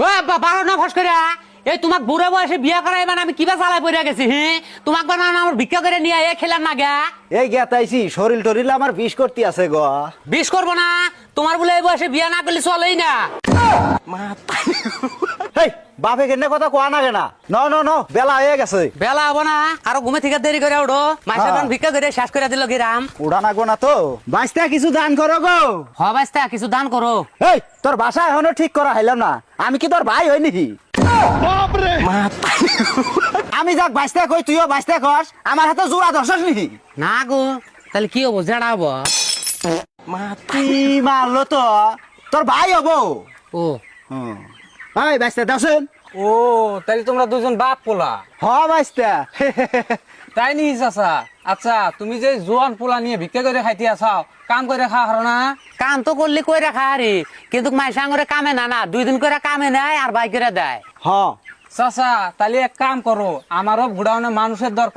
ও বারো না ফস করে এই তোমাক বুড়ো বয়সে বিয়া করাই মানে আমি কিবা চালাই পড়ে গেছি তোমাক বানানো আমার ভিক্ষা করে নিয়ে এ খেলার না গা এই গেতাইছি শরীর টরিল আমার বিষ করতে আছে গো। বিষ করবো না তোমার বলে এই বয়সে বিয়া না করলে চলেই না। হেই বাপে কেন কথা কোয়া না কেনা ন বেলা হয়ে গেছে। বেলা হবো না আরো ঘুমে থেকে দেরি করে উঠো মাসে হ্যাঁ। ভিক্ষা করে শেষ করে দিল গিরাম। উড়া নাগো না তো বাঁচতে কিছু দান করো গো। হবাইস্তা কিছু দান করো। এই তোর বাসা এখনো ঠিক করা হইলাম না, আমি কি তোর ভাই হই নাকি? আমি যাক বাঁচতে কই তুইও বাঁচতে কস, আমার হাতে জোড়া ধরছস নাকি? না গো তাহলে কি হবো জেড়া হবো। কি মারলো তো তোর ভাই হবো। ও ভাই বাঁচতে দাসেন। ও তাহলে তোমরা দুজন বাপ পোলা হ বাঁচতে তাই নি চাচা? আচ্ছা তুমি যে জোয়ান পোলা নিয়ে ভিক্ষা করে খাইতে আসাও, কাম করে খাওয়া হারো না? কাম তো করলে কই রাখা আরে কিন্তু মাইসা আঙরে কামে না না 2 দিন করে কামে নেয় আর বাই করে দেয়। হ চাচা তাহলে এক কাম করো, আমারও বুড়াওনে মানুষের দরকার।